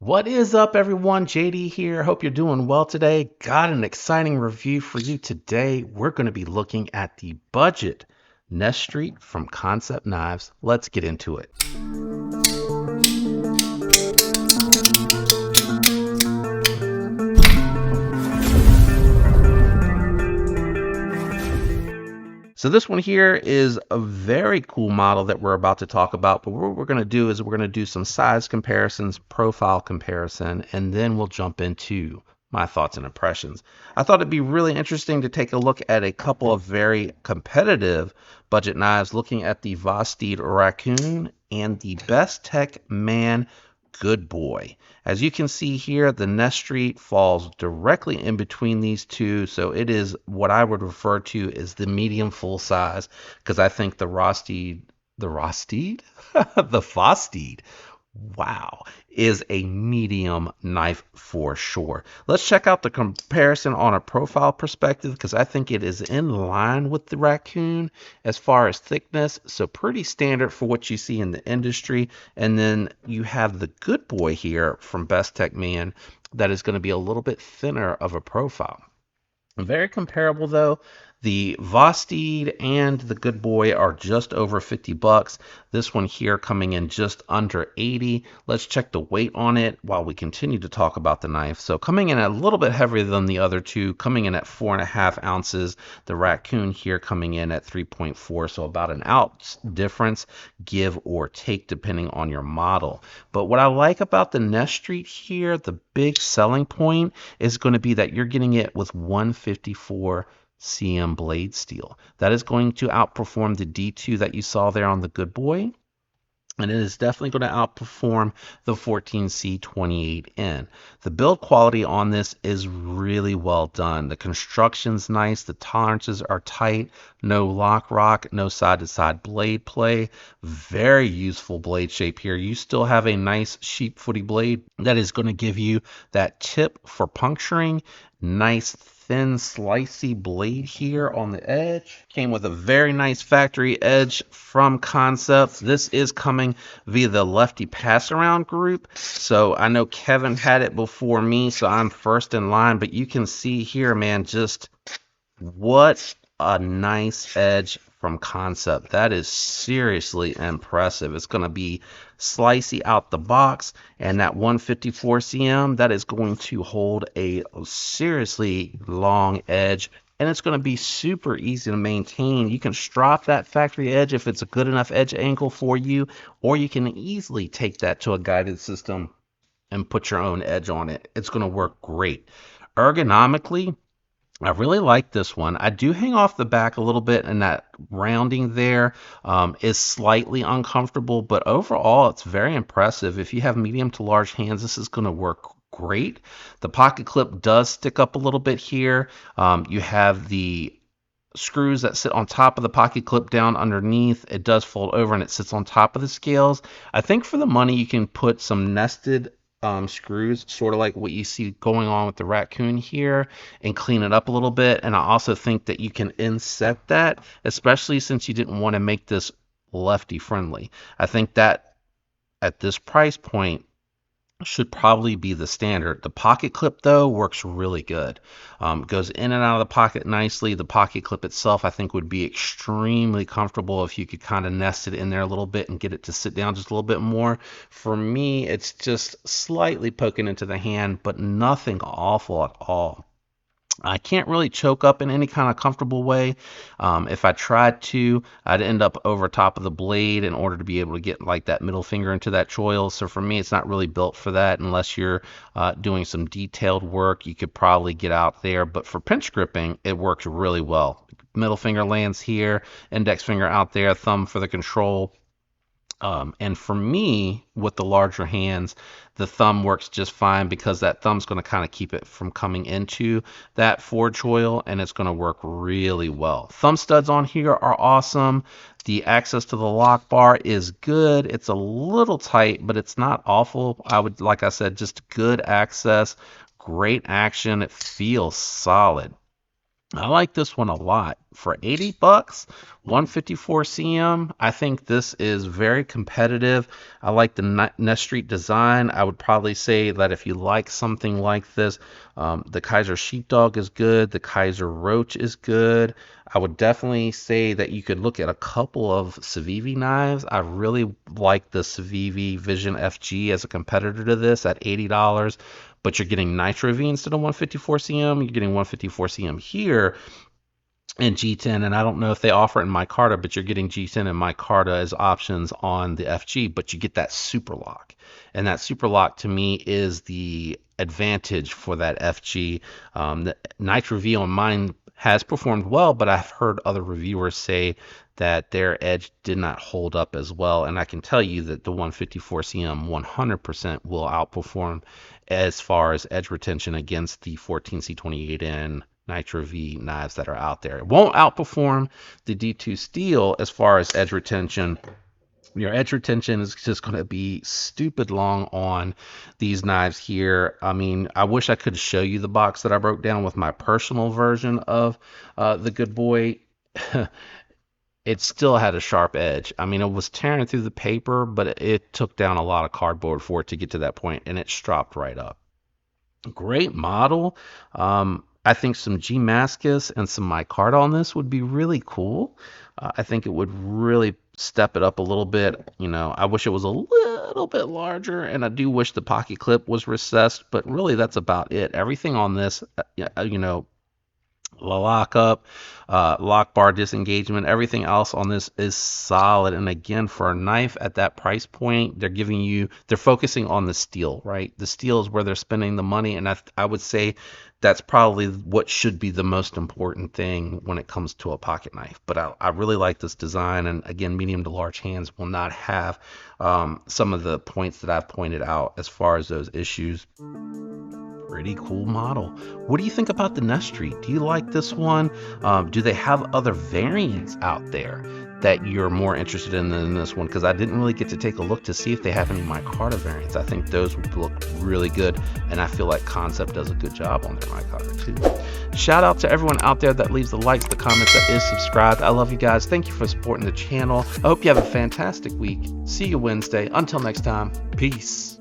What is up, everyone? JD here. Hope you're doing well today. Got an exciting review for you today. We're going to be looking at the budget Nesstreet from Kansept Knives. Let's get into it. So this one here is a very cool model that we're about to talk about, but what we're going to do is we're going to do some size comparisons, profile comparison, and then we'll jump into my thoughts and impressions. I thought it'd be really interesting to take a look at a couple of very competitive budget knives, looking at the Vosteed Raccoon and the Best Tech Man Good Boy. As you can see here, the Nesstreet falls directly in between these two, so it is what I would refer to as the medium full size, because I think the Vosteed, wow, is a medium knife for sure. Let's check out the comparison on a profile perspective, because I think it is in line with the Raccoon as far as thickness, so pretty standard for what you see in the industry. And then you have the Good Boy here from Best Tech Man that is going to be a little bit thinner of a profile. Very comparable though. The Vosteed and the Good Boy are just over 50 bucks. This one here coming in just under 80. Let's check the weight on it while we continue to talk about the knife. So coming in a little bit heavier than the other two, coming in at 4.5 ounces. The Raccoon here coming in at 3.4, so about an ounce difference, give or take, depending on your model. But what I like about the Nesstreet here, the big selling point is going to be that you're getting it with 154 cm blade steel. That is going to outperform the D2 that you saw there on the Good Boy. And it is definitely going to outperform the 14C28N. The build quality on this is really well done. The construction's nice. The tolerances are tight. No lock rock, no side-to-side blade play. Very useful blade shape here. You still have a nice sheep footy blade that is going to give you that tip for puncturing. Nice thin slicey blade here on the edge. Came with a very nice factory edge from Kansept. This is coming via the lefty pass around group, so I know Kevin had it before me, so I'm first in line. But you can see here, man, just what a nice edge from Kansept. That is seriously impressive. It's going to be slicey out the box, and that 154 cm, that is going to hold a seriously long edge, and it's going to be super easy to maintain. You can strop that factory edge if it's a good enough edge angle for you, or you can easily take that to a guided system and put your own edge on it. It's going to work great. Ergonomically, I really like this one. I do hang off the back a little bit, and that rounding there is slightly uncomfortable, but overall it's very impressive. If you have medium to large hands, this is going to work great. The pocket clip does stick up a little bit here. You have the screws that sit on top of the pocket clip down underneath. It does fold over and it sits on top of the scales. I think for the money you can put some nested screws, sort of like what you see going on with the Raccoon here, and clean it up a little bit. And I also think that you can inset that, especially since you didn't want to make this lefty friendly. I think that at this price point should probably be the standard. The pocket clip though works really good. Goes in and out of the pocket nicely. The pocket clip itself I think would be extremely comfortable if you could kind of nest it in there a little bit and get it to sit down just a little bit more. For me, it's just slightly poking into the hand, but nothing awful at all. I can't really choke up in any kind of comfortable way. If I tried to, I'd end up over top of the blade in order to be able to get like that middle finger into that choil. So for me, it's not really built for that unless you're doing some detailed work. You could probably get out there, but for pinch gripping, it works really well. Middle finger lands here, index finger out there, thumb for the control. And for me, with the larger hands, the thumb works just fine because that thumb's going to kind of keep it from coming into that forward choil, and it's going to work really well. Thumb studs on here are awesome. The access to the lock bar is good. It's a little tight, but it's not awful. Like I said, just good access, great action. It feels solid. I like this one a lot. For 80 bucks, 154 cm, I think this is very competitive. I like the Nesstreet design. I would probably say that if you like something like this, the Kaiser Sheepdog is good. The Kaiser Roach is good. I would definitely say that you could look at a couple of Civivi knives. I really like the Civivi Vision FG as a competitor to this at $80, but you're getting Nitro V instead of 154 cm. You're getting 154 cm here and G10, and I don't know if they offer it in micarta, but you're getting G10 and micarta as options on the FG, but you get that super lock, and that super lock to me is the advantage for that FG. The Nitro V on mine has performed well, but I've heard other reviewers say that their edge did not hold up as well, and I can tell you that the 154 cm 100% will outperform as far as edge retention against the 14C28N Nitro V knives that are out there. It won't outperform the D2 steel as far as edge retention. Your edge retention is just going to be stupid long on these knives here. I mean, I wish I could show you the box that I broke down with my personal version of the Good Boy. It still had a sharp edge. I mean, it was tearing through the paper, but it took down a lot of cardboard for it to get to that point, and it stropped right up. Great model. I think some G Mascus and some micarta on this would be really cool. I think it would really step it up a little bit. You know, I wish it was a little bit larger, and I do wish the pocket clip was recessed, but really that's about it. Everything on this, you know, lock up, lock bar disengagement, everything else on this is solid. And again, for a knife at that price point, they're focusing on the steel, right? The steel is where they're spending the money, and I would say that's probably what should be the most important thing when it comes to a pocket knife. But I really like this design, and again, medium to large hands will not have some of the points that I've pointed out as far as those issues. Pretty cool model. What do you think about the Nesstreet? Do you like this one? Do they have other variants out there that you're more interested in than this one? Because I didn't really get to take a look to see if they have any micarta variants. I think those would look really good, and I feel like Kansept does a good job on their micarta too. Shout out to everyone out there that leaves the likes, the comments, that is subscribed. I love you guys. Thank you for supporting the channel. I hope you have a fantastic week. See you Wednesday. Until next time, peace.